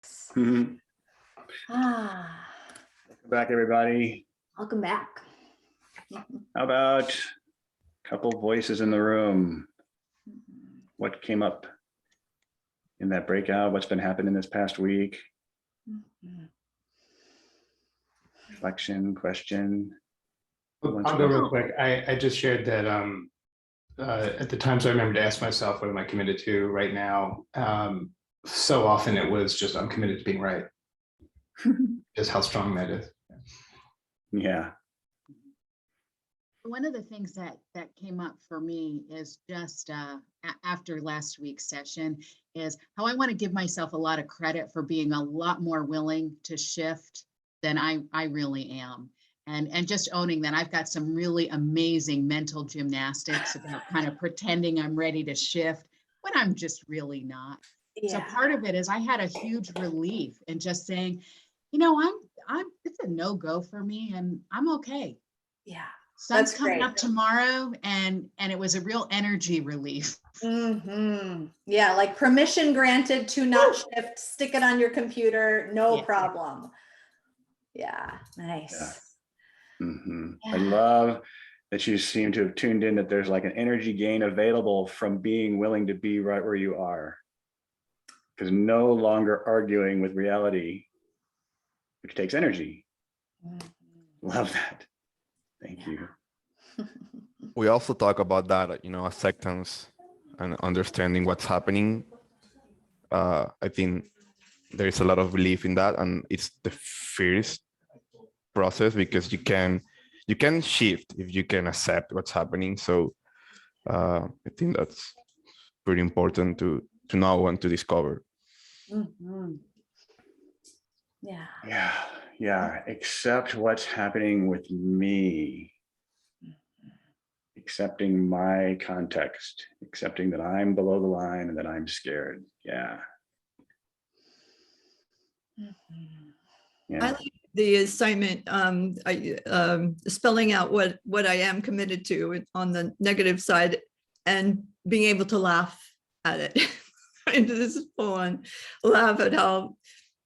Mhm. Ah, Welcome back, everybody. welcome back. How about a couple voices in the room? What came up in that breakout? What's been happening this past week? Reflection, question. I'll go real quick. I just shared that at the times I remember to ask myself, what am I committed to right now? So often it was just, I'm committed to being right. Just how strong that is. Yeah. One of the things that came up for me is just after last week's session is how I want to give myself a lot of credit for being a lot more willing to shift than I really am. And just owning that I've got some really amazing mental gymnastics about kind of pretending I'm ready to shift when I'm just really not. So part of it is I had a huge relief in just saying, you know, it's a no-go for me and I'm okay. Yeah. Sun's That's coming great. up tomorrow, and it was a real energy relief. Yeah, like permission granted to not shift, stick it on your computer, no problem. Yeah, nice. Yeah. I love that you seem to have tuned in that there's like an energy gain available from being willing to be right where you are. Because no longer arguing with reality, which takes energy. Love that. Thank you. We also talk about that, you know, acceptance and understanding what's happening. I think there is a lot of belief in that, and it's the first process because you can shift if you can accept what's happening. So I think that's pretty important to know and to discover. Yeah. Accept what's happening with me. Accepting my context, accepting that I'm below the line and that I'm scared. Yeah. I like the assignment, spelling out what I am committed to on the negative side and being able to laugh at it. Into this fun, laugh at how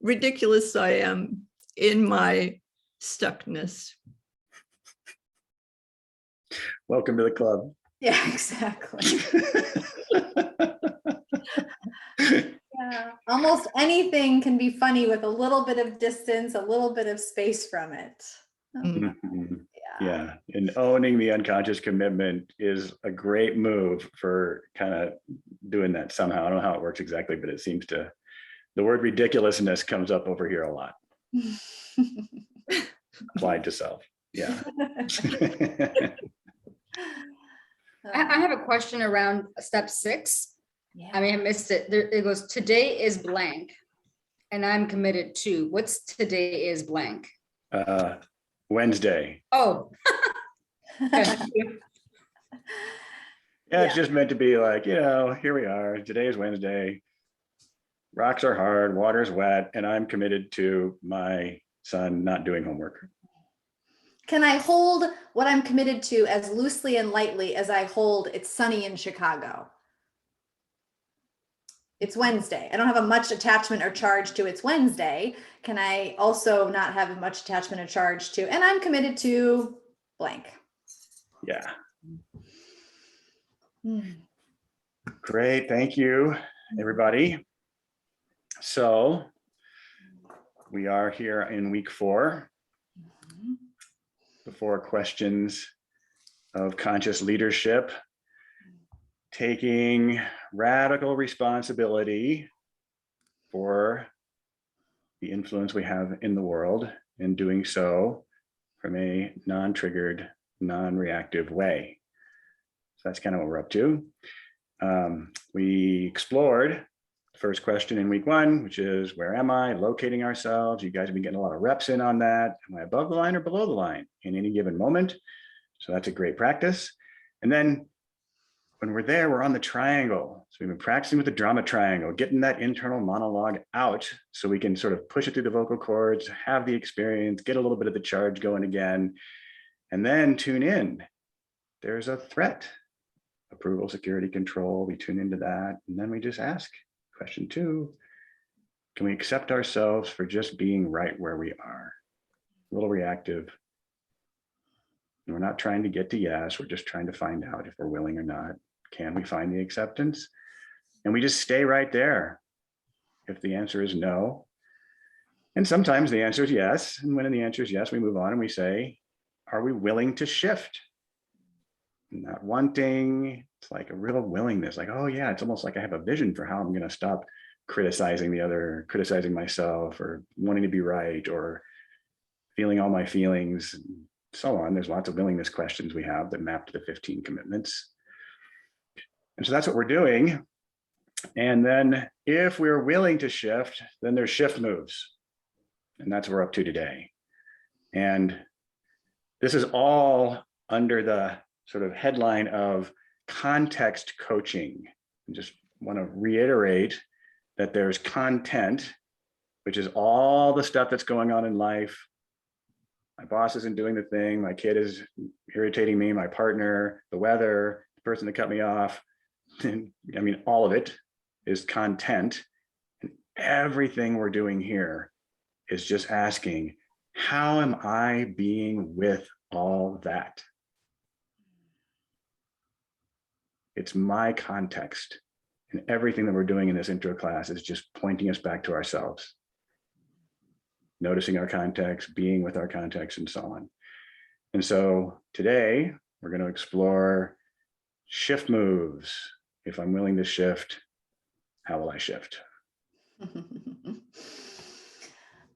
ridiculous I am in my stuckness. Welcome to the club. Yeah, exactly. Yeah, almost anything can be funny with a little bit of distance, a little bit of space from it. Yeah, and owning the unconscious commitment is a great move for kind of doing that somehow. I don't know how it works exactly, but it seems to, the word ridiculousness comes up over here a lot. Applied to self. Yeah. I have a question around step 6. Yeah. I may have missed it. It goes, today is blank, and I'm committed to. What's today is blank? Wednesday. Oh. Yeah, it's just meant to be like, you know, here we are. Today is Wednesday. Rocks are hard, water's wet, and I'm committed to my son not doing homework. Can I hold what I'm committed to as loosely and lightly as I hold it's sunny in Chicago? It's Wednesday. I don't have a much attachment or charge to it's Wednesday. Can I also not have much attachment or charge to, and I'm committed to blank? Yeah. Great, thank you, everybody. So we are here in week 4. The 4 questions of conscious leadership, taking radical responsibility for the influence we have in the world and doing so from a non-triggered, non-reactive way. So that's kind of what we're up to. We explored the first question in week 1, which is, where am I? Locating ourselves. You guys have been getting a lot of reps in on that. Am I above the line or below the line in any given moment? So that's a great practice. And then when we're there, we're on the triangle. So we've been practicing with the drama triangle, getting that internal monologue out so we can sort of push it through the vocal cords, have the experience, get a little bit of the charge going again, and then tune in. There's a threat, approval, security, control. We tune into that, and then we just ask question 2, Can we accept ourselves for just being right where we are? A little reactive. And we're not trying to get to yes, we're just trying to find out if we're willing or not. Can we find the acceptance? And we just stay right there. If the answer is no, and sometimes the answer is yes, and when the answer is yes, we move on and we say, are we willing to shift? Not wanting, it's like a real willingness, like, oh yeah, it's almost like I have a vision for how I'm going to stop criticizing the other, criticizing myself, or wanting to be right, or feeling all my feelings, and so on. There's lots of willingness questions we have that map to the 15 commitments. And so that's what we're doing. And then if we're willing to shift, then there's shift moves. And that's what we're up to today. And this is all under the sort of headline of context coaching. I just want to reiterate that there's content, which is all the stuff that's going on in life. My boss isn't doing the thing, my kid is irritating me, my partner, the weather, the person that cut me off. I mean, all of it is content. And everything we're doing here is just asking, how am I being with all that? It's my context. And everything that we're doing in this intro class is just pointing us back to ourselves. Noticing our context, being with our context, and so on. And so today, we're going to explore shift moves. If I'm willing to shift, how will I shift?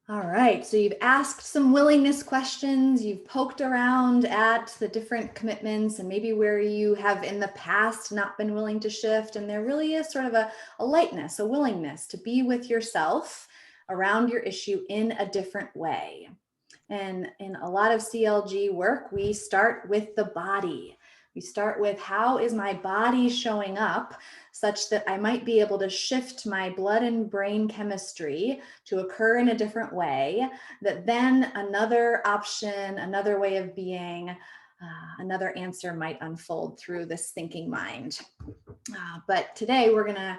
All right, so you've asked some willingness questions, you've poked around at the different commitments and maybe where you have in the past not been willing to shift. And there really is sort of a lightness, a willingness to be with yourself around your issue in a different way. And in a lot of CLG work, we start with the body. We start with how is my body showing up such that I might be able to shift my blood and brain chemistry to occur in a different way, that then another option, another way of being, another answer might unfold through this thinking mind. But today we're going to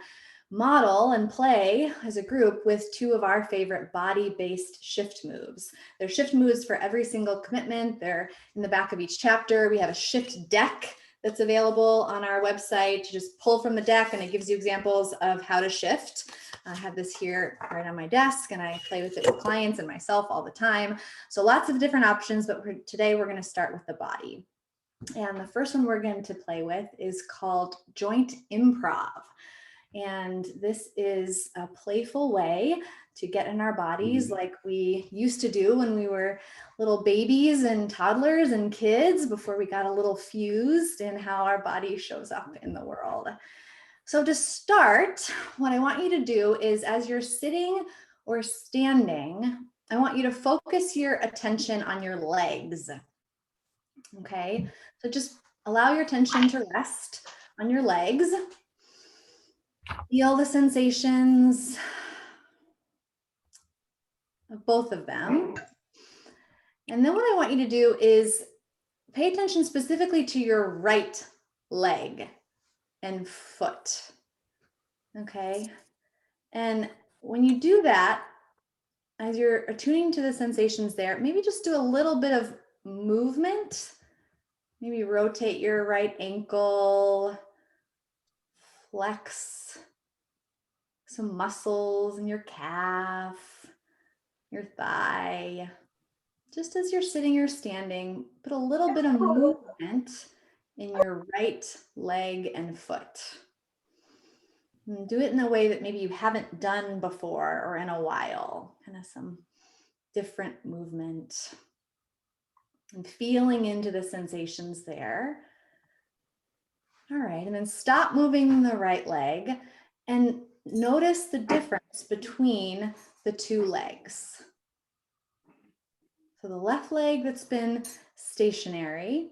model and play as a group with two of our favorite body-based shift moves. They're shift moves for every single commitment. They're in the back of each chapter. We have a shift deck that's available on our website. You just pull from the deck and it gives you examples of how to shift. I have this here right on my desk and I play with it with clients and myself all the time. So lots of different options, but today we're going to start with the body. And the first one we're going to play with is called joint improv. And this is a playful way to get in our bodies like we used to do when we were little babies and toddlers and kids before we got a little fused in how our body shows up in the world. So to start, what I want you to do is as you're sitting or standing, I want you to focus your attention on your legs. Okay, so just allow your attention to rest on your legs. Feel the sensations of both of them. And then what I want you to do is pay attention specifically to your right leg and foot. Okay. And when you do that, as you're attuning to the sensations there, maybe just do a little bit of movement. Maybe rotate your right ankle, flex some muscles in your calf, your thigh. Just as you're sitting or standing, put a little bit of movement in your right leg and foot. And do it in a way that maybe you haven't done before or in a while, kind of some different movement. And feeling into the sensations there. All right, and then stop moving the right leg and notice the difference between the two legs. So the left leg that's been stationary,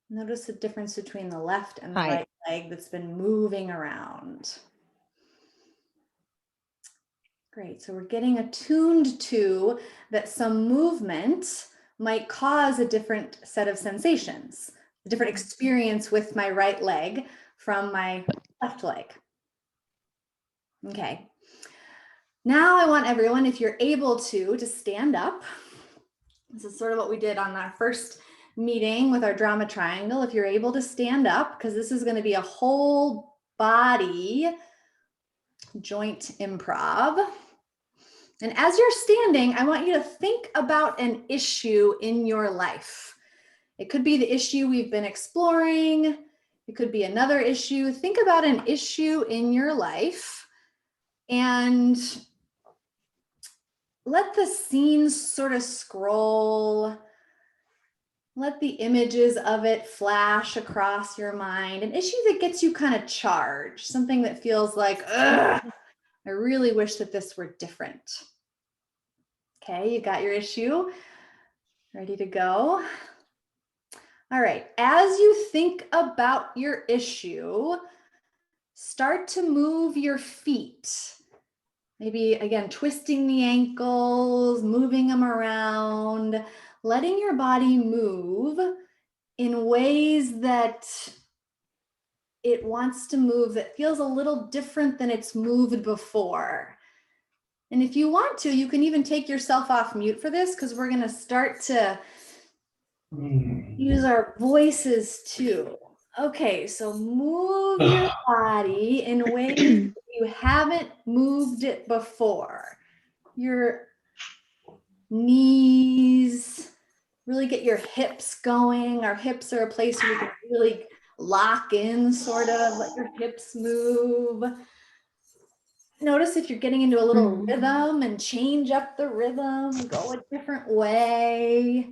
notice the difference between the left and the right leg that's been moving around. Great, so we're getting attuned to that some movement might cause a different set of sensations, a different experience with my right leg from my left leg. Okay, Now I want everyone, if you're able to stand up. This is sort of what we did on our first meeting with our drama triangle. If you're able to stand up, because this is going to be a whole body joint improv. And as you're standing, I want you to think about an issue in your life. It could be the issue we've been exploring. It could be another issue. Think about an issue in your life and let the scenes sort of scroll. Let the images of it flash across your mind. An issue that gets you kind of charged, something that feels like, ugh, I really wish that this were different. Okay, you got your issue. Ready to go? All right, as you think about your issue, start to move your feet. Maybe again, twisting the ankles, moving them around, letting your body move in ways that it wants to move, that feels a little different than it's moved before. And if you want to, you can even take yourself off mute for this, because we're going to start to use our voices too. Okay, so move your body in ways that you haven't moved it before. Your knees, really get your hips going. Our hips are a place where you can really lock in, sort of, let your hips move. Notice if you're getting into a little rhythm and change up the rhythm, go a different way.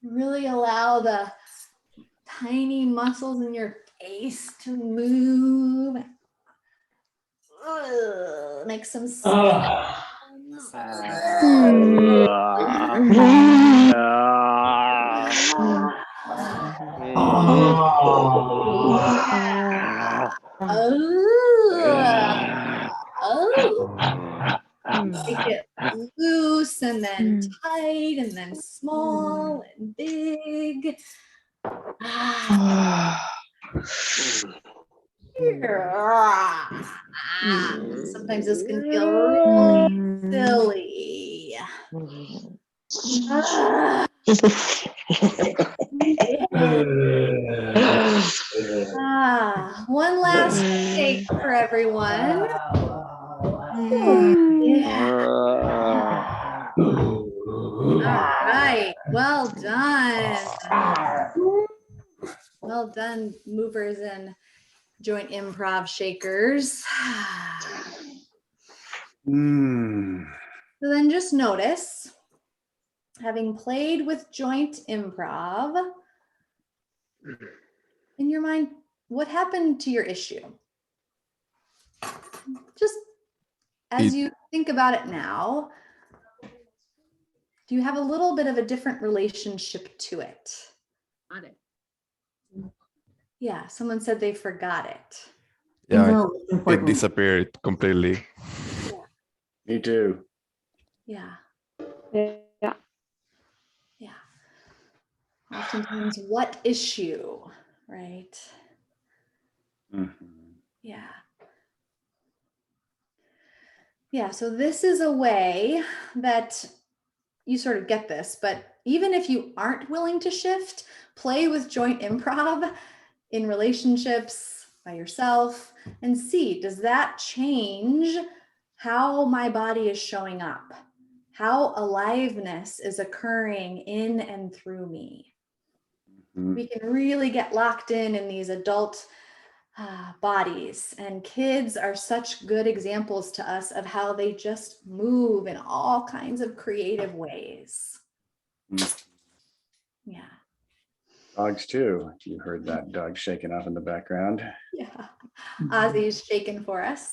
Really allow the tiny muscles in your face to move. Make some sounds. Make it loose and then tight and then small and big. Sometimes this can feel really silly. One last shake for everyone. Yeah. All right. Well done. Well done, movers and joint improv shakers. So then just notice, having played with joint improv, in your mind, what happened to your issue? Just as you think about it now, do you have a little bit of a different relationship to it? Got it. Yeah, someone said they forgot it. Yeah, it disappeared completely. Me too. Yeah. Yeah. Yeah. Oftentimes, what issue, right? Yeah. Yeah, so this is a way that you sort of get this, but even if you aren't willing to shift, play with joint improv in relationships by yourself and see, does that change how my body is showing up? How aliveness is occurring in and through me? We can really get locked in these adult bodies, and kids are such good examples to us of how they just move in all kinds of creative ways. Yeah. Dogs too. You heard that dog shaking off in the background. Yeah. Ozzy's shaking for us.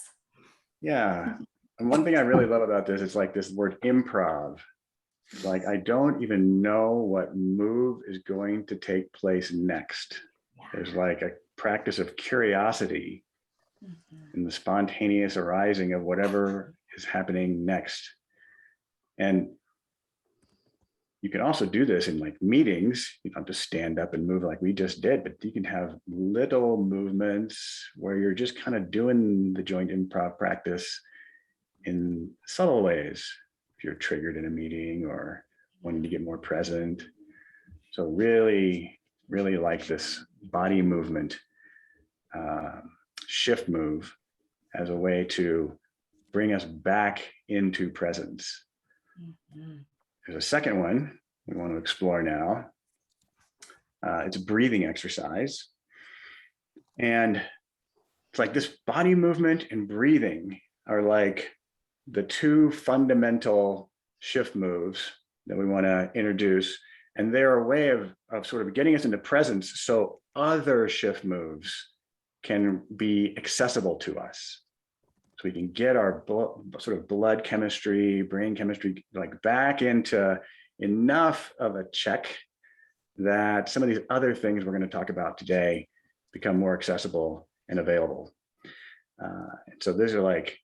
Yeah. And one thing I really love about this is like this word improv. Like, I don't even know what move is going to take place next. There's like a practice of curiosity and the spontaneous arising of whatever is happening next. And you can also do this in like meetings. You don't have to stand up and move like we just did, but you can have little movements where you're just kind of doing the joint improv practice in subtle ways, if you're triggered in a meeting or wanting to get more present. So really, really like this body movement shift move as a way to bring us back into presence. There's a second one we want to explore now. It's a breathing exercise. And it's like this body movement and breathing are like the two fundamental shift moves that we want to introduce. And they're a way of sort of getting us into presence so other shift moves can be accessible to us. So we can get our sort of blood chemistry, brain chemistry, like back into enough of a check that some of these other things we're going to talk about today become more accessible and available. And so these are like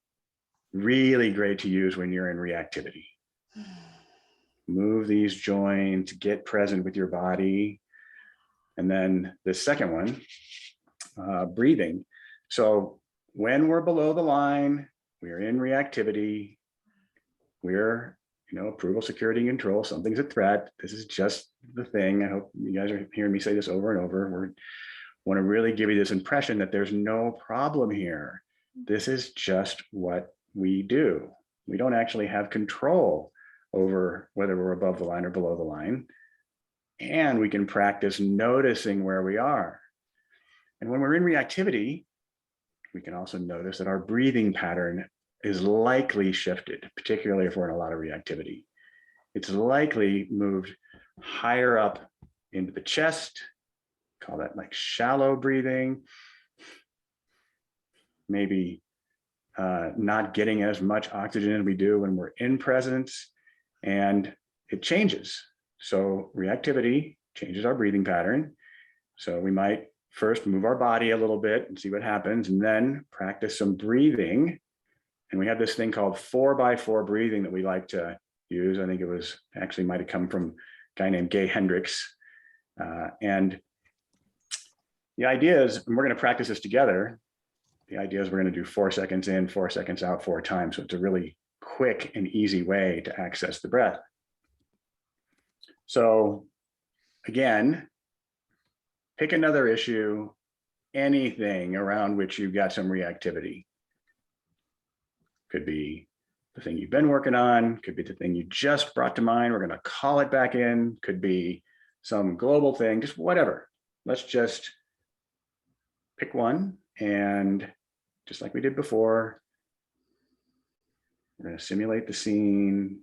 really great to use when you're in reactivity. Move these joints, get present with your body. And then the second one, breathing. So when we're below the line, we're in reactivity, we're, approval, security, and control, something's a threat. This is just the thing. I hope you guys are hearing me say this over and over. We want to really give you this impression that there's no problem here. This is just what we do. We don't actually have control over whether we're above the line or below the line. And we can practice noticing where we are. And when we're in reactivity, we can also notice that our breathing pattern is likely shifted, particularly if we're in a lot of reactivity. It's likely moved higher up into the chest, call that like shallow breathing, maybe not getting as much oxygen as we do when we're in presence, and it changes. So reactivity changes our breathing pattern. So we might first move our body a little bit and see what happens, and then practice some breathing. And we have this thing called 4x4 breathing that we like to use. I think it was actually might have come from a guy named Gay Hendricks. And the idea is, and we're going to practice this together. The idea is we're going to do 4 seconds in, 4 seconds out, 4 times. So it's a really quick and easy way to access the breath. So again, pick another issue, anything around which you've got some reactivity. Could be the thing you've been working on, could be the thing you just brought to mind. We're going to call it back in, could be some global thing, just whatever. Let's just pick one, and just like we did before, we're going to simulate the scene.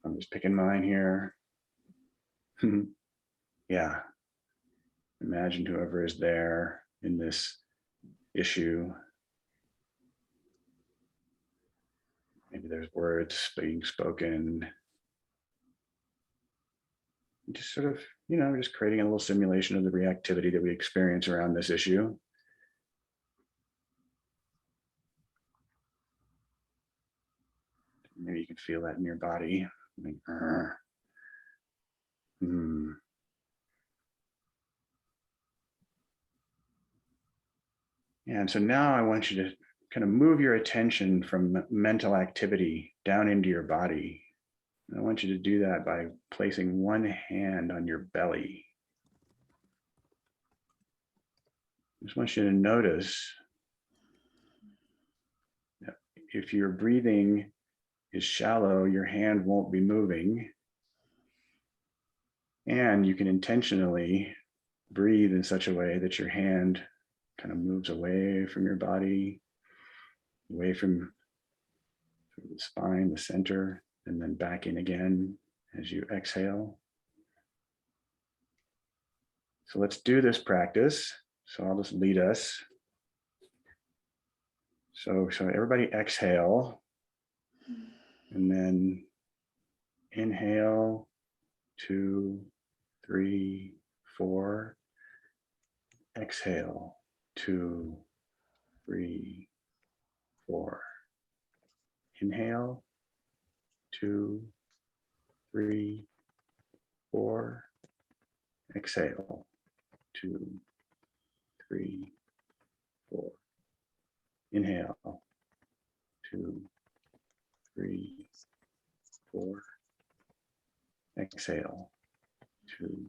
I'm just picking mine here. Yeah. Imagine whoever is there in this issue. Maybe there's words being spoken. Just sort of, just creating a little simulation of the reactivity that we experience around this issue. Maybe you can feel that in your body. Like, And so now I want you to kind of move your attention from mental activity down into your body. And I want you to do that by placing one hand on your belly. I just want you to notice that if your breathing is shallow, your hand won't be moving. And you can intentionally breathe in such a way that your hand kind of moves away from your body, away from the spine, the center, and then back in again as you exhale. So let's do this practice. So I'll just lead us. So everybody exhale, and then inhale, 2, 3, 4. Exhale, 2, 3, 4. Inhale, 2, 3, 4. Exhale, 2, 3, 4. Inhale, 2, 3, 4. Exhale, 2,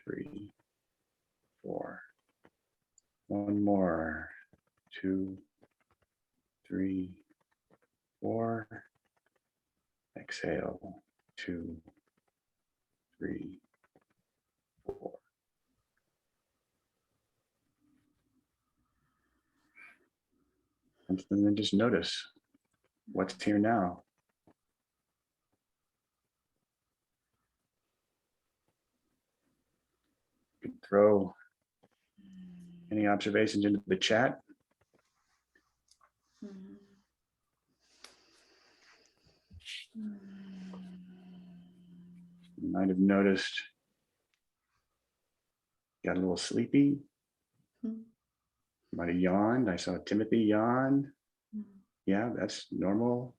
3, 4. One more, 2, 3, 4. Exhale, 2, 3, 4. And then just notice what's here now. You can throw any observations into the chat. You might have noticed got a little sleepy. You might have yawned. I saw Timothy yawn. Yeah, that's normal.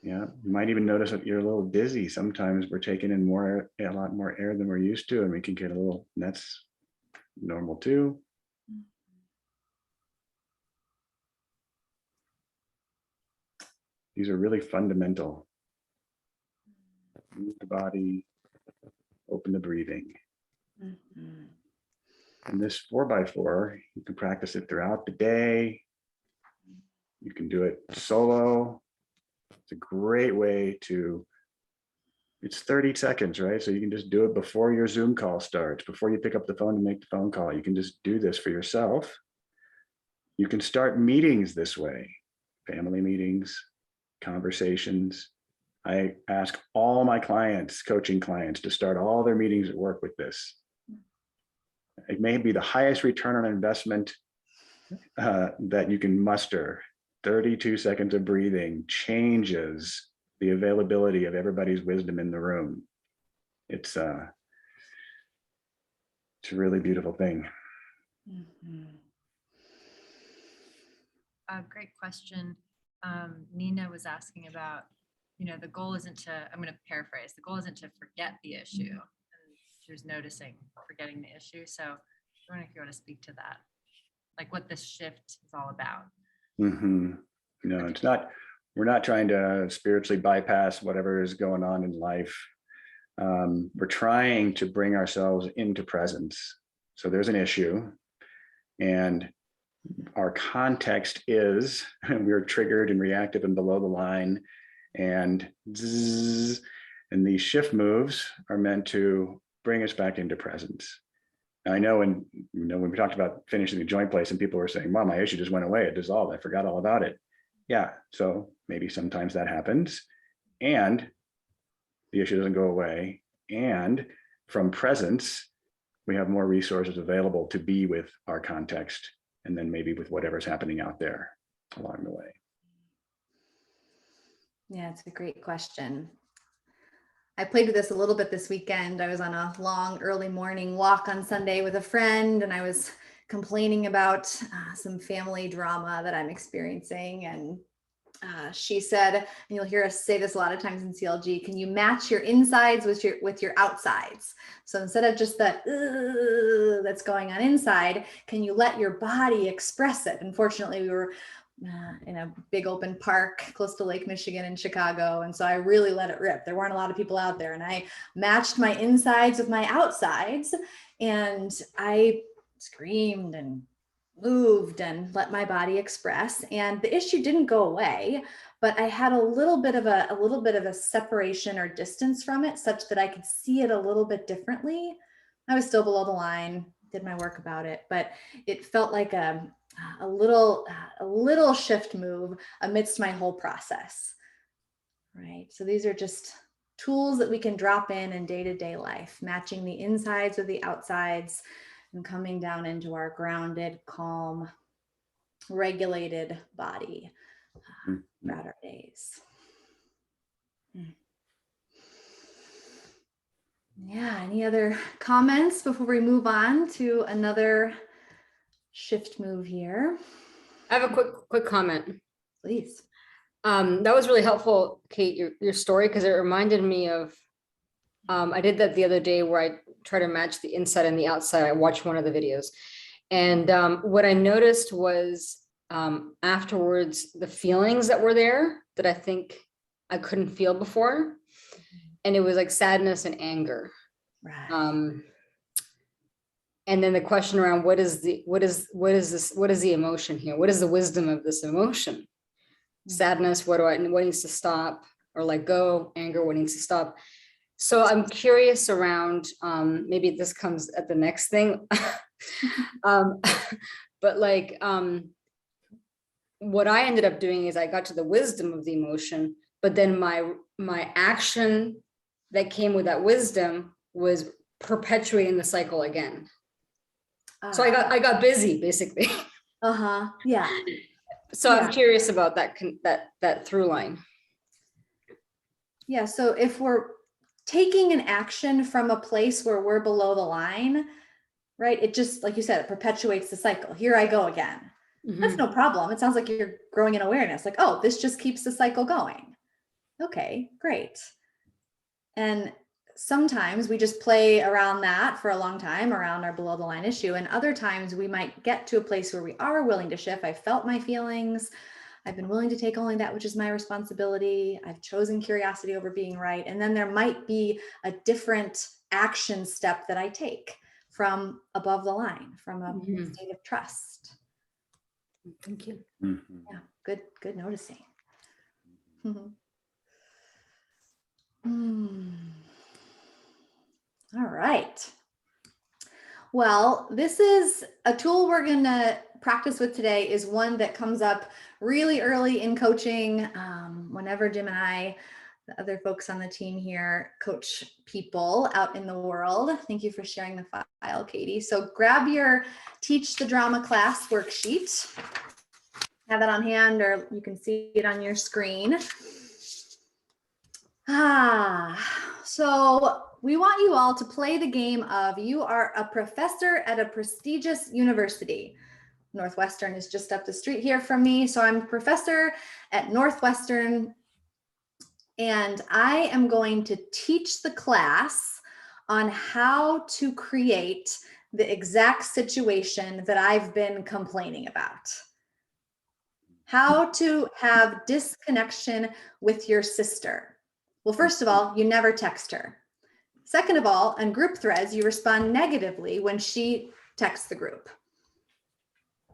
Yeah, you might even notice that you're a little dizzy. Sometimes we're taking in a lot more air than we're used to, and we can get a little, that's normal too. These are really fundamental. Move the body, open the breathing. And this 4x4, you can practice it throughout the day. You can do it solo. It's a great way to, it's 30 seconds, right? So you can just do it before your Zoom call starts, before you pick up the phone to make the phone call. You can just do this for yourself. You can start meetings this way, family meetings, conversations. I ask all my clients, coaching clients, to start all their meetings at work with this. It may be the highest return on investment that you can muster. 32 seconds of breathing changes the availability of everybody's wisdom in the room. It's a really beautiful thing. Great question. Nina was asking about, the goal isn't to, I'm going to paraphrase, the goal isn't to forget the issue. And she was noticing forgetting the issue. So I wonder if you want to speak to that, like what this shift is all about. No, it's not, we're not trying to spiritually bypass whatever is going on in life. We're trying to bring ourselves into presence. So there's an issue, and our context is we're triggered and reactive and below the line, and zzz, and these shift moves are meant to bring us back into presence. And I know when we talked about finishing the joint place and people were saying, "Wow, my issue just went away, it dissolved, I forgot all about it." Yeah, so maybe sometimes that happens, and the issue doesn't go away. And from presence, we have more resources available to be with our context, and then maybe with whatever's happening out there along the way. Yeah, it's a great question. I played with this a little bit this weekend. I was on a long early morning walk on Sunday with a friend, and I was complaining about some family drama that I'm experiencing. And she said, and you'll hear us say this a lot of times in CLG, can you match your insides with your outsides? So instead of just that that's going on inside, can you let your body express it? Unfortunately, we were in a big open park close to Lake Michigan in Chicago. And so I really let it rip. There weren't a lot of people out there, and I matched my insides with my outsides, and I screamed and moved and let my body express. And the issue didn't go away, but I had a little bit of a separation or distance from it, such that I could see it a little bit differently. I was still below the line, did my work about it, but it felt like a little shift move amidst my whole process, right? So these are just tools that we can drop in day-to-day life, matching the insides with the outsides and coming down into our grounded, calm, regulated body throughout our days. Yeah, any other comments before we move on to another shift move here? I have a quick comment. Please. That was really helpful, Kate, your story, because it reminded me of, I did that the other day where I try to match the inside and the outside. I watched one of the videos, and what I noticed was afterwards, the feelings that were there that I think I couldn't feel before. And it was like sadness and anger. Right. And then the question around what is the emotion here? What is the wisdom of this emotion? Sadness, what needs to stop or let go? Anger, what needs to stop? So I'm curious around, maybe this comes at the next thing. But like, what I ended up doing is I got to the wisdom of the emotion, but then my action that came with that wisdom was perpetuating the cycle again. So I got busy basically. Yeah. So Yeah. I'm curious about that through line. Yeah. So if we're taking an action from a place where we're below the line, right? It just, like you said, it perpetuates the cycle. Here I go again. That's no problem. It sounds like you're growing in awareness. Like, oh, this just keeps the cycle going. Okay, great. And sometimes we just play around that for a long time, around our below the line issue. And other times we might get to a place where we are willing to shift. I felt my feelings. I've been willing to take only that which is my responsibility. I've chosen curiosity over being right. And then there might be a different action step that I take from above the line, from a state of trust. Thank you. Yeah, good noticing. All right. Well, this is a tool we're going to practice with today, is one that comes up really early in coaching. Whenever Jim and I, the other folks on the team here, coach people out in the world. Thank you for sharing the file, Katie. So grab your Teach the Drama class worksheet. Have it on hand, or you can see it on your screen. So we want you all to play the game of, you are a professor at a prestigious university. Northwestern is just up the street here from me. So I'm a professor at Northwestern, and I am going to teach the class on how to create the exact situation that I've been complaining about. How to have disconnection with your sister. Well, first of all, you never text her. Second of all, on group threads, you respond negatively when she texts the group.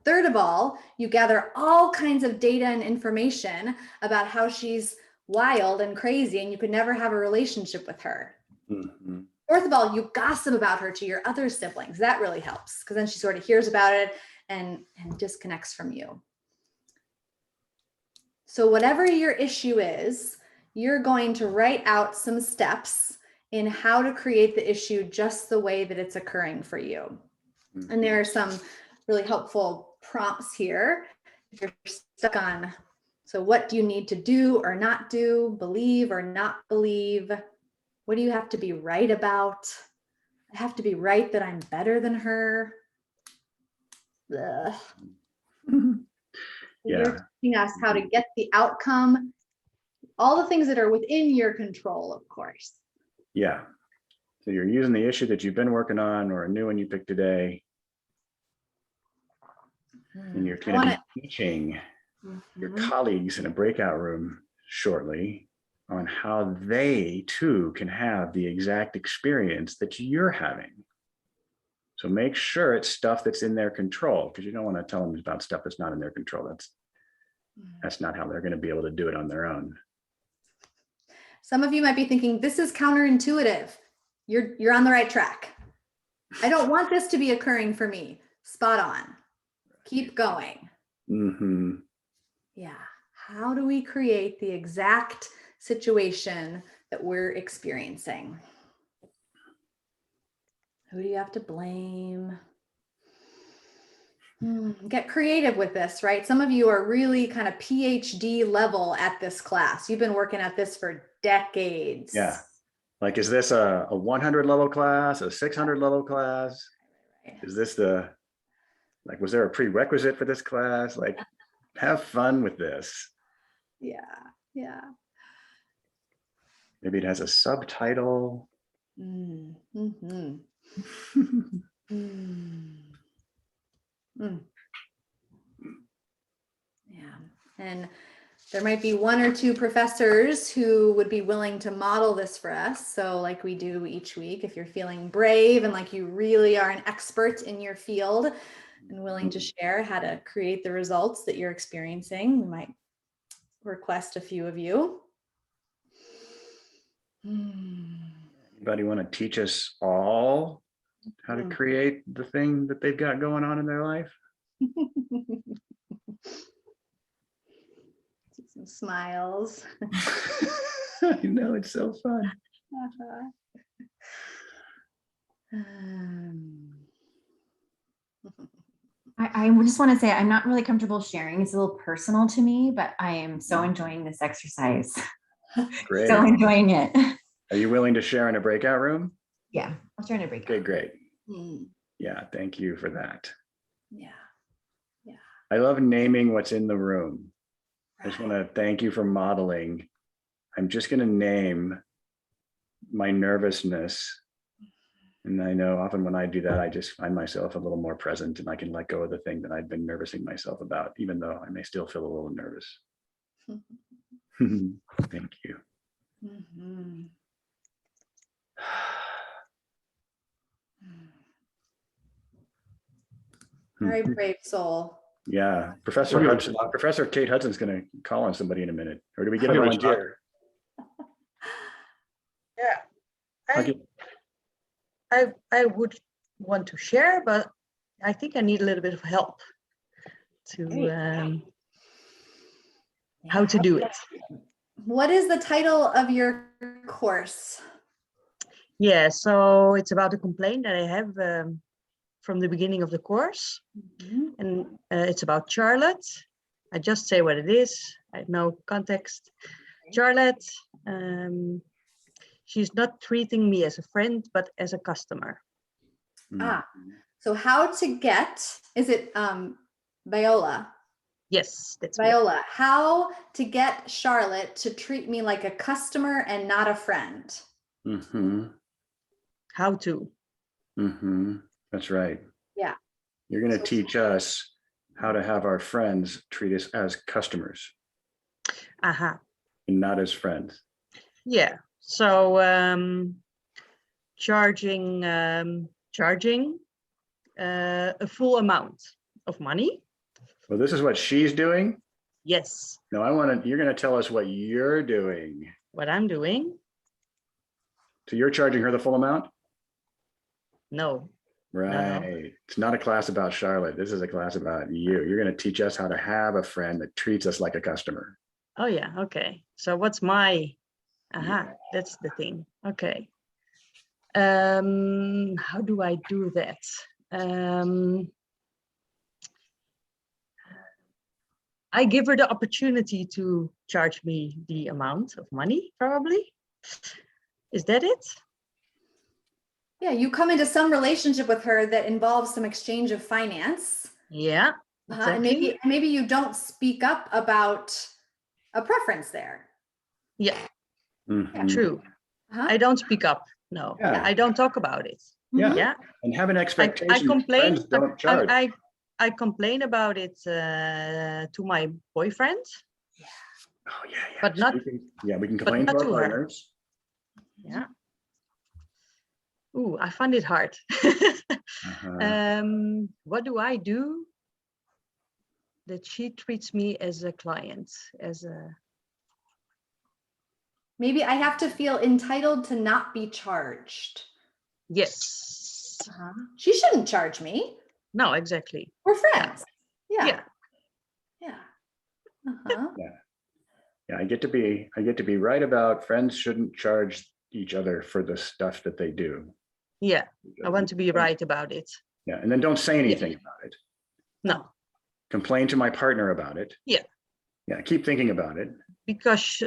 Third of all, you gather all kinds of data and information about how she's wild and crazy and you could never have a relationship with her. Fourth of all, you gossip about her to your other siblings. That really helps, because then she sort of hears about it and disconnects from you. So whatever your issue is, you're going to write out some steps in how to create the issue just the way that it's occurring for you. And there are some really helpful prompts here if you're stuck on, so what do you need to do or not do, believe or not believe? What do you have to be right about? I have to be right that I'm better than her. You're teaching us how to get the outcome, all the things that are within your control, of course. Yeah. So you're using the issue that you've been working on or a new one you picked today. And you're going to be teaching your colleagues in a breakout room shortly on how they too can have the exact experience that you're having. So make sure it's stuff that's in their control, because you don't want to tell them about stuff that's not in their control. That's not how they're going to be able to do it on their own. Some of you might be thinking, this is counterintuitive. You're on the right track. I don't want this to be occurring for me. Spot on. Keep going. Yeah. How do we create the exact situation that we're experiencing? Who do you have to blame? Get creative with this, right? Some of you are really kind of PhD level at this class. You've been working at this for decades. Yeah. Like, is this a 100 level class, a 600 level class? Is this was there a prerequisite for this class? Like, have fun with this. Yeah. Yeah. Maybe it has a subtitle. Yeah. And there might be one or two professors who would be willing to model this for us. So like we do each week, if you're feeling brave and like you really are an expert in your field and willing to share how to create the results that you're experiencing, we might request a few of you. Anybody want to teach us all how to create the thing that they've got going on in their life? Some smiles. I know, it's so fun. I just want to say I'm not really comfortable sharing. It's a little personal to me, but I am so enjoying this exercise. Great. So enjoying it. Are you willing to share in a breakout room? Yeah, I'll try to break. Okay, great. Mm, Yeah, thank you for that. yeah. I love naming what's in the room. I just want Right. to thank you for modeling. I'm just going to name my nervousness. And I know often when I do that, I just find myself a little more present and I can let go of the thing that I've been nervousing myself about, even though I may still feel a little nervous. Thank you. Mhm. Very brave soul. Yeah, Professor Maybe Hudson, Professor Kate Hudson's going to call on somebody in a minute. Or do we get a Maybe we should- volunteer? Yeah, Okay. I would want to share, but I think I need a little bit of help to how to do it. What is the title of your course? Yeah, so it's about a complaint that I have from the beginning of the course, Mhm. and it's about Charlotte. I just say what it is. I have no context. Charlotte, she's not treating me as a friend, but as a customer. Ah, so how to get, is it Viola? Yes, that's me. Viola, how to get Charlotte to treat me like a customer and not a friend? Mm-hmm. How to. Mm-hmm. That's right. Yeah. You're going to So- teach us how to have our friends treat us as customers Aha. and not as friends. Yeah. So charging a full amount of money. Well, this is what she's doing. Yes, No, you're going to tell us what you're doing. what I'm doing. So you're charging her the full amount? No. Right. It's not a class about Charlotte. This is a class about you. You're going to teach us how to have a friend that treats us like a customer. Oh yeah. Okay. So what's my? Aha. That's the thing. Okay. How do I do that? I give her the opportunity to charge me the amount of money, probably. Is that it? Yeah, you come into some relationship with her that involves some exchange of finance. Yeah. And Exactly. maybe you don't speak up about a preference there. Yeah. Mhm. True. Uh-huh. I don't speak up. No, Yeah. I don't talk about it. Yeah. Yeah. And have an I expectation that complain. friends don't charge. I complain about it to my boyfriend. Oh, yeah, yeah. But So not- we can but complain to not our to her. partners. Yeah. Ooh, I find it hard. Uh-huh. What do I do that she treats me as a client, as a? Maybe I have to feel entitled to not be charged. Yes. She shouldn't charge me. No, exactly. We're friends. Yeah. Yeah. Uh-huh. Yeah, I get to be right about friends shouldn't charge each other for the stuff that they do. Yeah. I want to be right about it. Yeah, and then don't say anything about it. No, Complain to my partner about it. Yeah. Yeah, keep thinking about it. because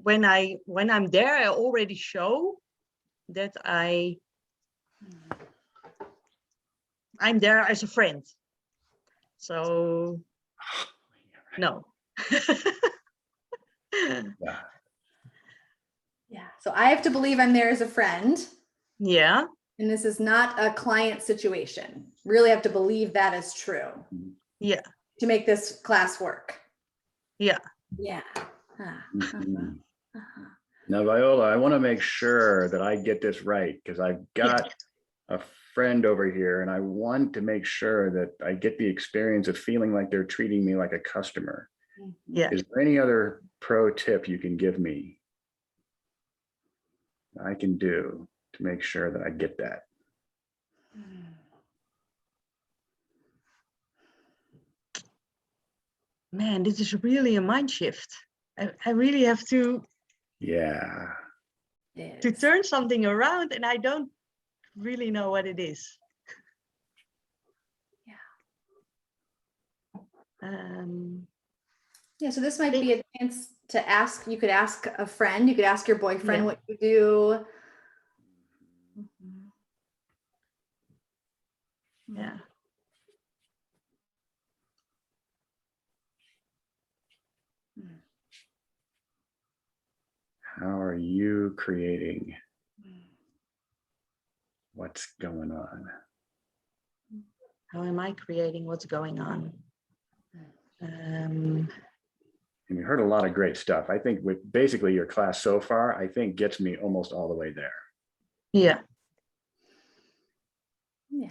when I'm there, I already show that I'm there as a friend. So no. Yeah. Yeah. So I have to believe I'm there as a friend. Yeah. And this is not a client situation. Really have to believe that is true Yeah, to make this class work. yeah. Yeah. Ah, Mhm. uh-huh. Now, Viola, I want to make sure that I get this right because I've got a friend over here and I want to make sure that I get the experience of feeling like they're treating me like a customer. Yeah. Is there any other pro tip you can give me I can do to make sure that I get that? Man, this is really a mind shift. I really have to Yeah. Is. turn something around, and I don't really know what it is. Yeah, so this might be a chance to ask, you could ask a friend, you could ask your boyfriend Yeah. what you do. Yeah. How are you creating what's going on? How am I creating what's going on? And you heard a lot of great stuff. I think with basically your class so far, I think gets me almost all the way there. Yeah. Yeah.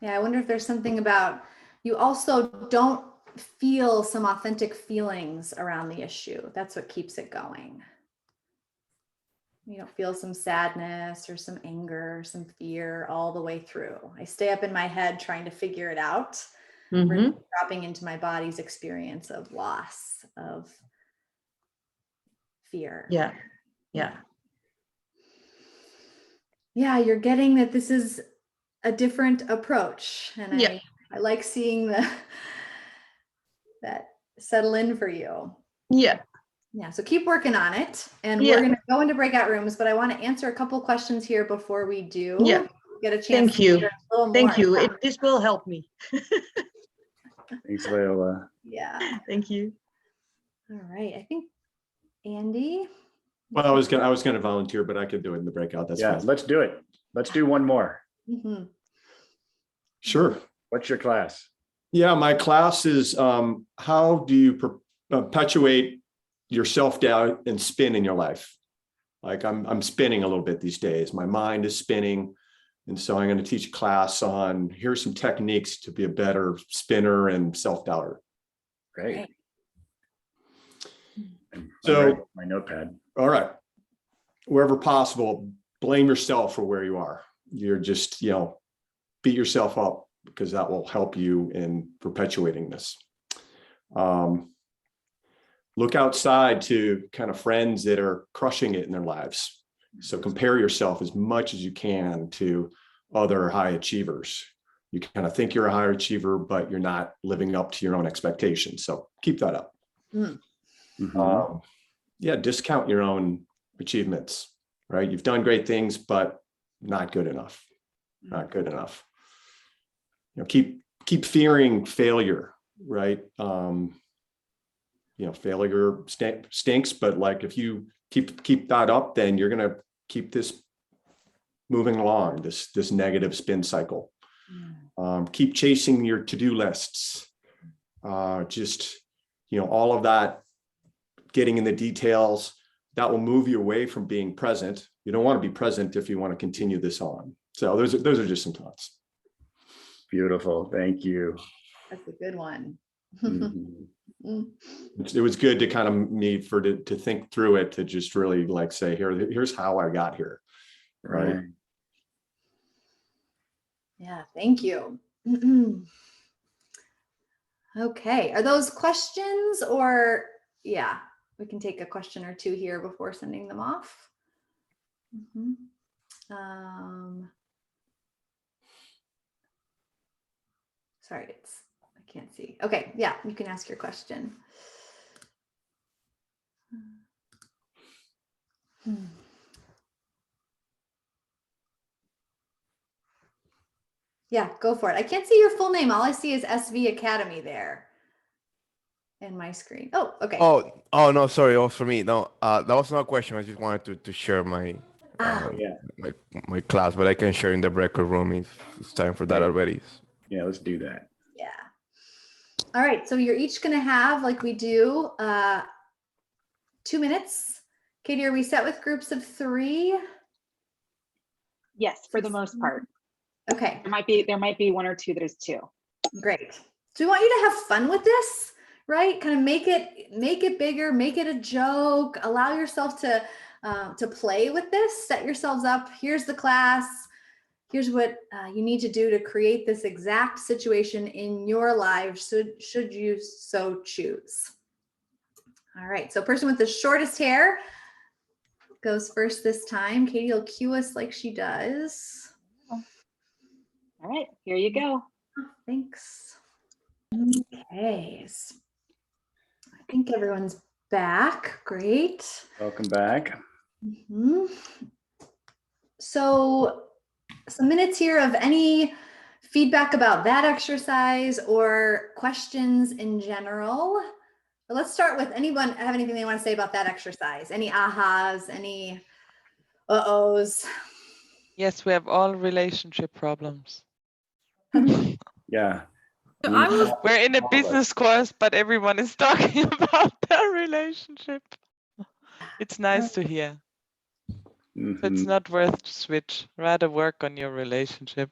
Yeah, I wonder if there's something about, you also don't feel some authentic feelings around the issue. That's what keeps it going. You don't feel some sadness or some anger, some fear all the way through. I stay up in my head trying to figure it out, really dropping into my body's experience of loss, of fear. Yeah. Yeah. Yeah, you're getting that this is a different approach. And Yeah. I like seeing that settle in for you. Yeah. Yeah, so keep working on it. And Yeah. we're going to go into breakout rooms, but I want to answer a couple questions here before we do. Yeah. Get a chance Thank to you. hear a little Thank more. you. This will help me. Thanks, Viola. Yeah. Thank you. All right. I think Andy. Well, I was gonna volunteer, but I could do it in the breakout. That's Yeah, fine. let's do it. Let's do one more. Mhm. Sure. What's your class? Yeah, my class is how do you perpetuate your self-doubt and spin in your life? Like I'm spinning a little bit these days. My mind is spinning. And so I'm going to teach a class on here's some techniques to be a better spinner and self-doubter. Great. So my notepad. all right. Wherever possible, blame yourself for where you are. You're just, beat yourself up because that will help you in perpetuating this. Look outside to kind of friends that are crushing it in their lives. So compare yourself as much as you can to other high achievers. You kind of think you're a higher achiever, but you're not living up to your own expectations. So keep that up. Mhm. Discount your own achievements, right? You've done great things, but not good enough. Not good enough. Keep fearing failure, right? Failure stinks, but like if you keep that up, then you're gonna keep this moving along, this negative spin cycle. Keep chasing your to-do lists. All of that, getting in the details, that will move you away from being present. You don't want to be present if you want to continue this on. So those are just some thoughts. Beautiful. Thank you. That's a good one. Mhm. It was good to kind of to think through it, to just really like say, here's how I got here. Right. Yeah, thank you. Okay, are those questions or, yeah, we can take a question or two here before sending them off. Sorry, I can't see. Okay, yeah, you can ask your question. Yeah, go for it. I can't see your full name. All I see is SV Academy there. in my screen. Oh, okay. Oh no, sorry. Oh, for me. No, that was not a question. I just wanted to share my Ah, Yeah, my class, but I can share in the record room if it's time for that Right. already. yeah, let's do that. yeah. All right, so you're each gonna have, like we do, 2 minutes. Katie, are we set with groups of 3? Yes, for the most part. Okay, There might be 1 or 2 that is 2. great. So we want you to have fun with this, right? Kind of make it bigger, make it a joke, allow yourself to play with this, set yourselves up. Here's the class. Here's what you need to do to create this exact situation in your lives, should you so choose. All right, so person with the shortest hair goes first this time. Katie will cue us like she does. All right, here you go. Thanks. Okay. I think everyone's back. Great. Welcome back. Mhm. So some minutes here of any feedback about that exercise or questions in general. But let's start with anyone have anything they want to say about that exercise? Any ahas, any uh-ohs? Yes, we have all relationship problems. Yeah. So I was We're in a business course, but everyone is talking about their relationship. It's nice to hear. So it's Mhm. not worth to switch. Rather work on your relationship.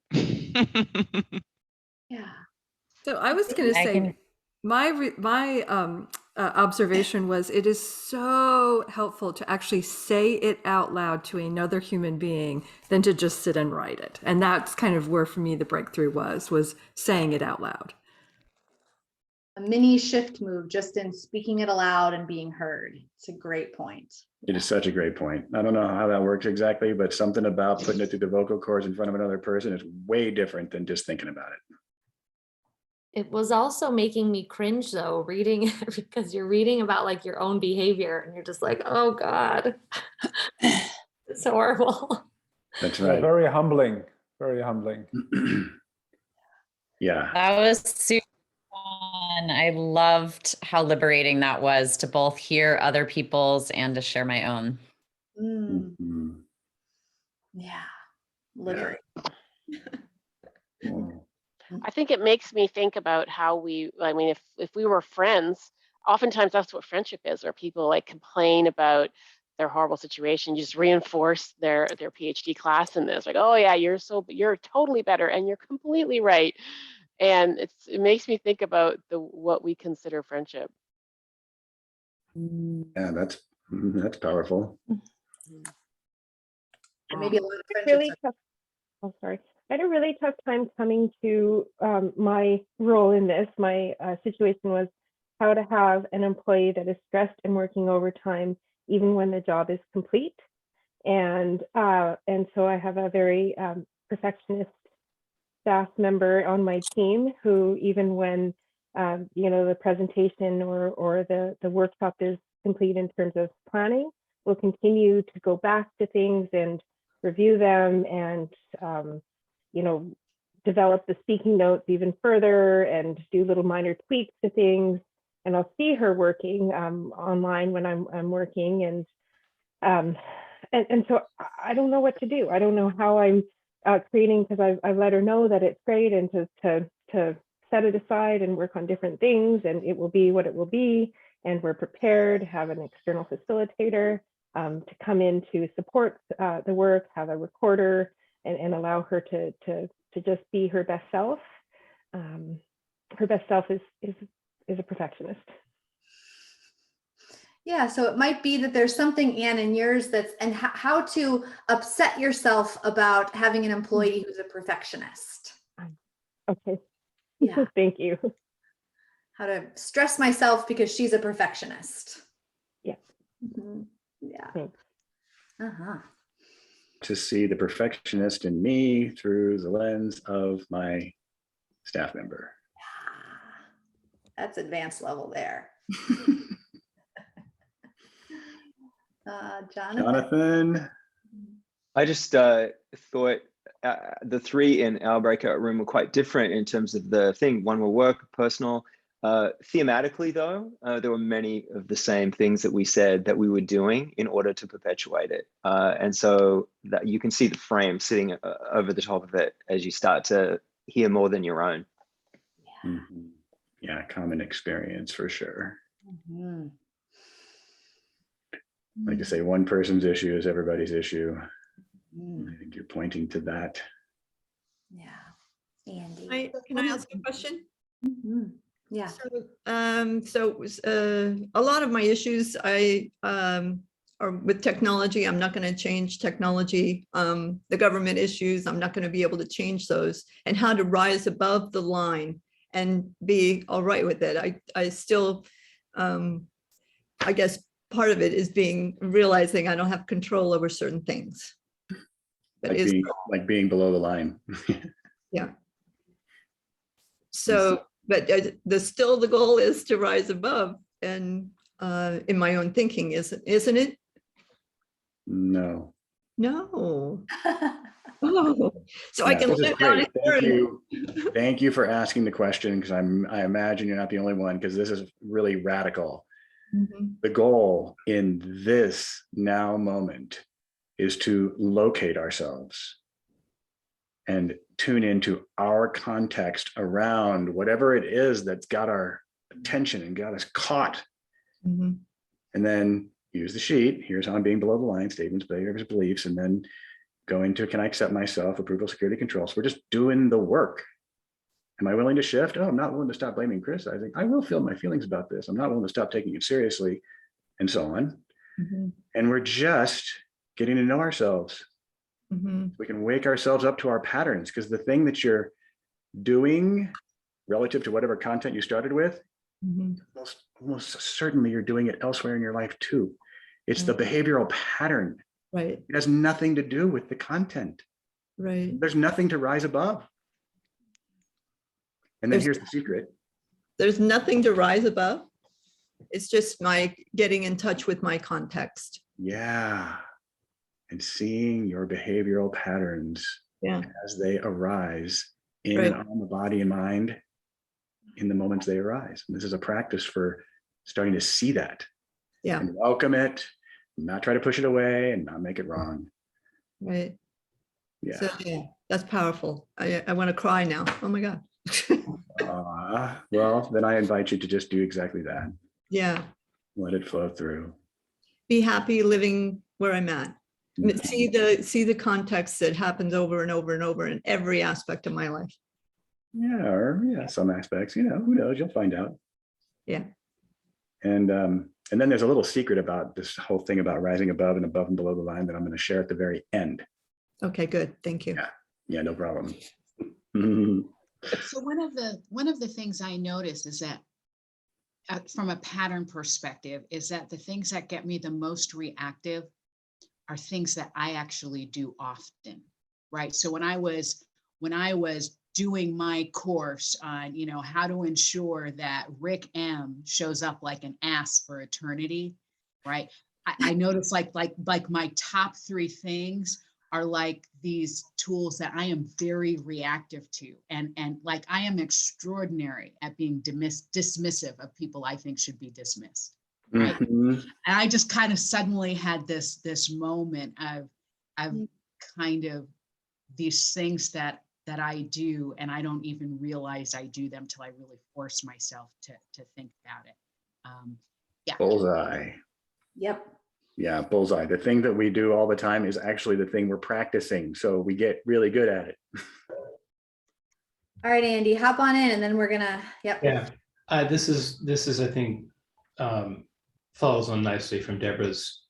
Yeah. So I was going to say, my observation was it is so helpful to actually say it out loud to another human being than to just sit and write it. And that's kind of where for me the breakthrough was saying it out loud. A mini shift move just in speaking it aloud and being heard. It's a great point. It is such a great point. I don't know how that works exactly, but something about putting it through the vocal cords in front of another person is way different than just thinking about it. It was also making me cringe though, reading it, because you're reading about like your own behavior and you're just like, oh God, it's horrible. That's Yeah, right. very humbling, very humbling. Yeah. That was super fun. I loved how liberating that was to both hear other people's and to share my own. Mhm. Yeah. Liberating. I think it makes me think about how if we were friends, oftentimes that's what friendship is, where people like complain about their horrible situation, you just reinforce their PhD class in this, like, oh yeah, you're totally better and you're completely right. And it makes me think about what we consider friendship. Yeah, that's powerful. Maybe a lot of Really friendships. tough. Oh, sorry. I had a really tough time coming to my role in this. My situation was how to have an employee that is stressed and working overtime even when the job is complete. And so I have a very perfectionist staff member on my team who, even when the presentation or the workshop is complete in terms of planning, will continue to go back to things and review them and develop the speaking notes even further and do little minor tweaks to things. And I'll see her working online when I'm working, and so I don't know what to do. I don't know how I'm creating, because I've let her know that it's great, and to set it aside and work on different things, and it will be what it will be. And we're prepared, have an external facilitator to come in to support the work, have a recorder, and allow her to just be her best self. Her best self is a perfectionist. Yeah, so it might be that there's something, Anne, in yours and how to upset yourself about having an employee who's a perfectionist. Okay. Yeah. Thank you. How to stress myself because she's a perfectionist. Yeah. Mm-hmm. Yeah. Thanks. Uh-huh. To see the perfectionist in me through the lens of my staff member. That's advanced level there. Jonathan. I just thought the 3 in our breakout room were quite different in terms of the thing. One were work, personal, Thematically, though, there were many of the same things that we said that we were doing in order to perpetuate it. And so that you can see the frame sitting over the top of it as you start to hear more than your own. Mhm. Yeah, common experience for sure. Mhm. Like to say one person's issue is everybody's issue. Mm. I think you're pointing to that. Yeah. Andy. Can I ask a question? Mhm. Yeah. A lot of my issues are with technology. I'm not going to change technology. The government issues, I'm not going to be able to change those, and how to rise above the line and be all right with it. I still, I guess part of it is realizing I don't have control over certain things. But Like being below the line. yeah. So, but the goal is to rise above, and in my own thinking, isn't it? No. No. Oh, so I Yeah, can this is live down great. here. Thank you. Thank you for asking the question, because I imagine you're not the only one, because this is really radical. Mhm. The goal in this now moment is to locate ourselves and tune into our context around whatever it is that's got our attention and got us caught. Mhm. And then use the sheet. Here's how I'm being below the line, statements, behaviors, beliefs, and then go into, can I accept myself, approval, security, control. So we're just doing the work. Am I willing to shift? Oh, I'm not willing to stop blaming, criticizing. I will feel my feelings about this. I'm not willing to stop taking it seriously, and so on. Mhm. And we're just getting to know ourselves. Mhm. We can wake ourselves up to our patterns, because the thing that you're doing relative to whatever content you started with, Mhm. almost certainly you're doing it elsewhere in your life too. It's the behavioral pattern. Right. It has nothing to do with the content. Right. There's nothing to rise above. And then here's the secret. There's nothing to rise above. It's just my getting in touch with my context. Yeah. And seeing your behavioral patterns as they arise in and on the body and mind in the moments they arise. And this is a practice for starting to see that. Yeah. And welcome it, not try to push it away and not make it wrong. Right. Yeah. So yeah, that's powerful. I want to cry now. Oh my God. Well, then I invite you to just do exactly that. Yeah. Let it flow through. Be happy living where I'm at. See the context that happens over and over and over in every aspect of my life. Yeah, or yeah, some aspects, who knows, you'll find out. Yeah. And then there's a little secret about this whole thing about rising above and below the line that I'm going to share at the very end. Okay, good. Thank you. Yeah, no problem. So one of the things I noticed is that from a pattern perspective is that the things that get me the most reactive are things that I actually do often, right? So when I was doing my course on, how to ensure that Rick M shows up like an ass for eternity, right? I noticed like my top 3 things are like these tools that I am very reactive to. And like I am extraordinary at being dismissive of people I think should be dismissed. Right. And I just kind of suddenly had this moment of kind of these things that I do, and I don't even realize I do them till I really force myself to think about it. Yeah. Bullseye. Yep. Yeah, bullseye. The thing that we do all the time is actually the thing we're practicing. So we get really good at it. All right, Andy, hop on in and then we're gonna, yep. Yeah, this is I think follows on nicely from Deborah's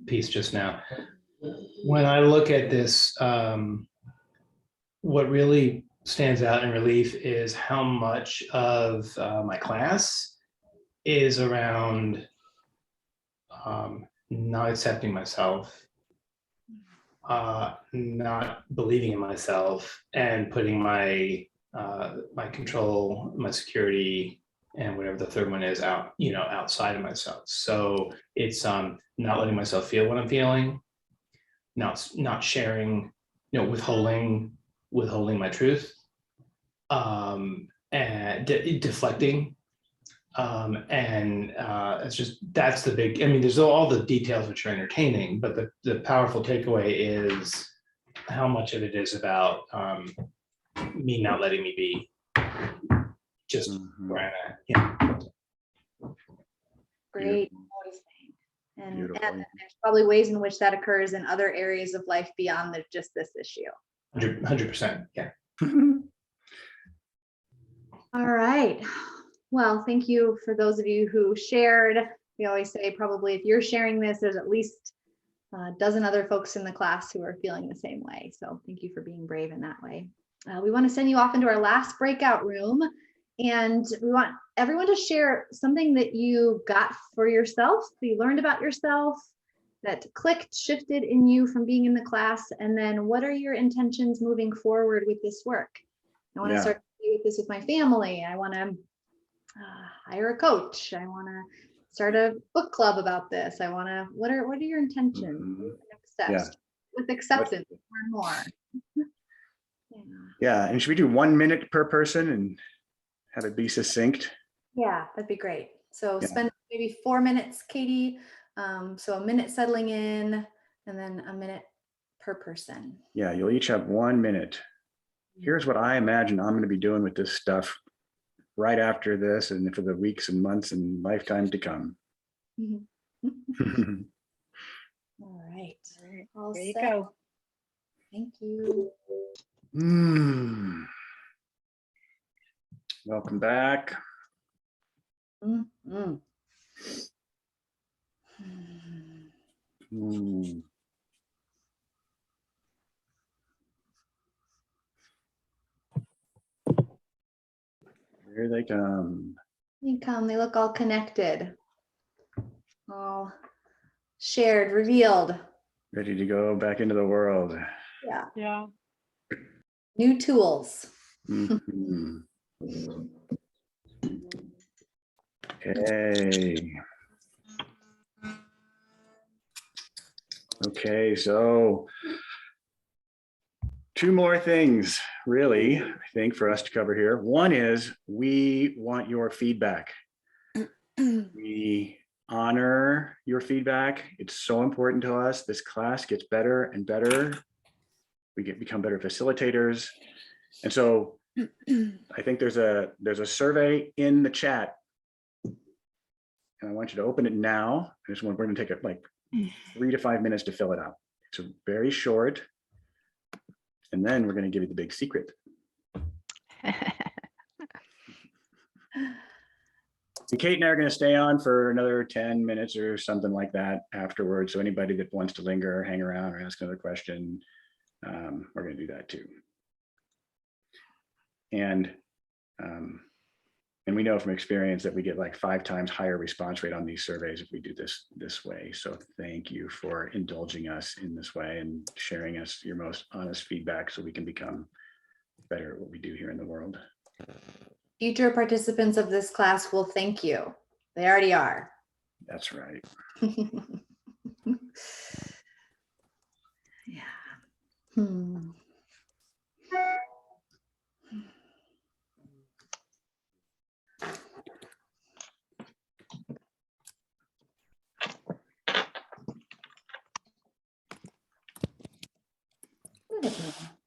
piece just now. When I look at this, what really stands out in relief is how much of my class is around not accepting myself, not believing in myself, and putting my my control, my security, and whatever the third one is outside of myself. So it's not letting myself feel what I'm feeling, not sharing, withholding my truth, and deflecting. That's the big, I mean, there's all the details which are entertaining, but the powerful takeaway is how much of it is about me not letting me be just where I'm at. Yeah. Great noticing. And Beautiful. there's probably ways in which that occurs in other areas of life beyond just this issue. 100%. Yeah. All right. Well, thank you for those of you who shared. We always say probably if you're sharing this, there's at least a dozen other folks in the class who are feeling the same way. So thank you for being brave in that way. We want to send you off into our last breakout room, and we want everyone to share something that you got for yourself, that you learned about yourself, that clicked, shifted in you from being in the class, and then what are your intentions moving forward with this work? I want to start with this with my family. I want to hire a coach. I want to start a book club about this. I want to, what are your intentions? Next steps with acceptance, learn more. Yeah, and should we do 1 minute per person and have it be succinct? Yeah, that'd be great. So spend maybe 4 minutes, Katie. So a minute settling in, and then a minute per person. Yeah, you'll each have 1 minute. Here's what I imagine I'm going to be doing with this stuff right after this and for the weeks and months and lifetime to come. All right. All there you go. Thank you. Welcome back. Here they come. You come, they look all connected, all shared, revealed. Ready to go back into the world. Yeah. New tools. Okay, so 2 more things, really, I think, for us to cover here. One is we want your feedback. We honor your feedback. It's so important to us. This class gets better and better. We become better facilitators. And so I think there's a survey in the chat. And I want you to open it now. We're going to take it like 3 to 5 minutes to fill it out. It's very short. And then we're going to give you the big secret. And Kate and I are going to stay on for another 10 minutes or something like that afterwards. So anybody that wants to linger or hang around or ask another question, we're going to do that too. And we know from experience that we get like 5 times higher response rate on these surveys if we do this way. So thank you for indulging us in this way and sharing us your most honest feedback so we can become better at what we do here in the world. Future participants of this class will thank you. They already are. That's right.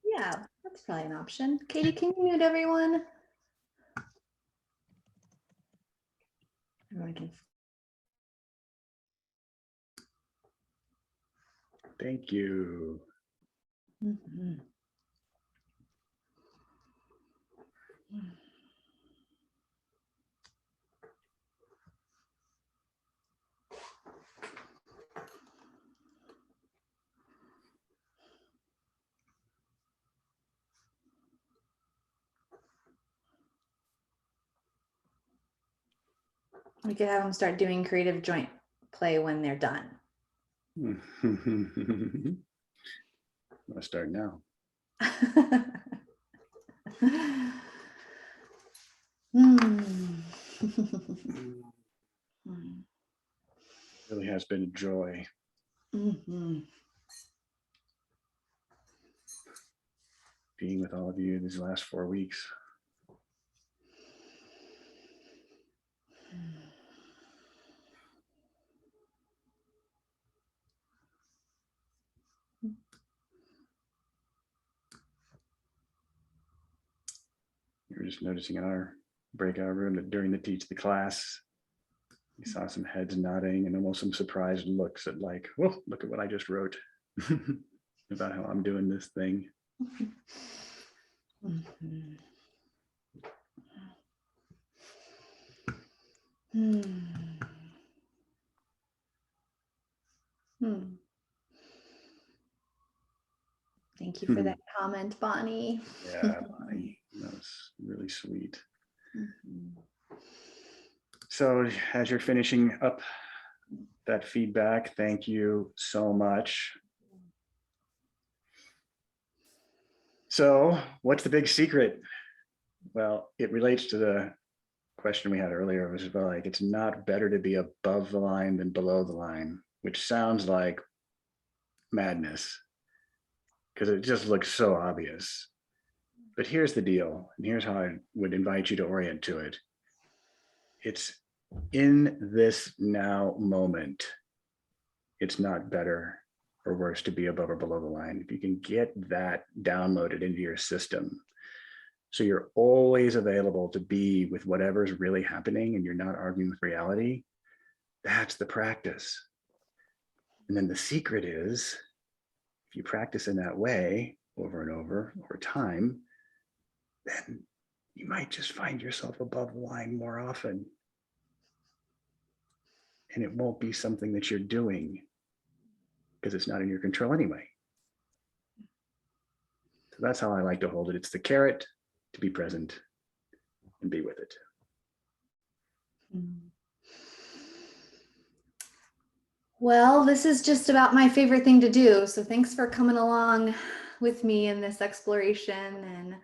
Yeah, that's probably an option. Katie, can you mute everyone? Everyone can. Thank you. We could have them start doing creative joint play when they're done. Let's start now. Really has been a joy. Being with all of you these last 4 weeks. just noticing in our breakout room that during the class, we saw some heads nodding and almost some surprised looks at like, oh, look at what I just wrote about how I'm doing this thing. Thank you for that comment, Bonnie. Yeah, Bonnie, that was really sweet. So as you're finishing up that feedback, thank you so much. So what's the big secret? Well, it relates to the question we had earlier. It was about like, it's not better to be above the line than below the line, which sounds like madness because it just looks so obvious. But here's the deal, and here's how I would invite you to orient to it. It's in this now moment. It's not better or worse to be above or below the line. If you can get that downloaded into your system, so you're always available to be with whatever's really happening and you're not arguing with reality, that's the practice. And then the secret is, if you practice in that way over and over time, then you might just find yourself above the line more often. And it won't be something that you're doing because it's not in your control anyway. So that's how I like to hold it. It's the carrot to be present and be with it. Well, this is just about my favorite thing to do. So thanks for coming along with me in this exploration. And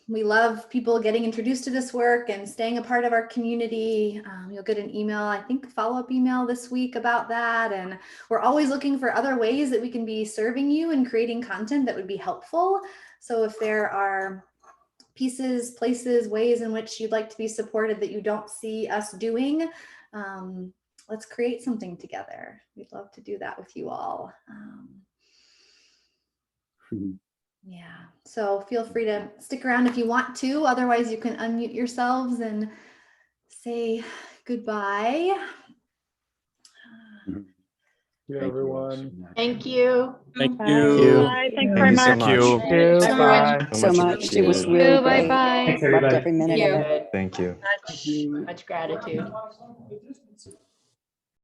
we love people getting introduced to this work and staying a part of our community. You'll get an email, I think a follow-up email this week about that. And we're always looking for other ways that we can be serving you and creating content that would be helpful. So if there are pieces, places, ways in which you'd like to be supported that you don't see us doing, let's create something together. We'd love to do that with you all. Yeah, so feel free to stick around if you want to. Otherwise, you can unmute yourselves and say goodbye. Yeah, everyone. Thank you. Thank you. Bye. Thanks Thank very you so much. much. Thank you Bye. So much. It was really great. Thanks, Loved everybody. every minute of it. Thank you. Much gratitude.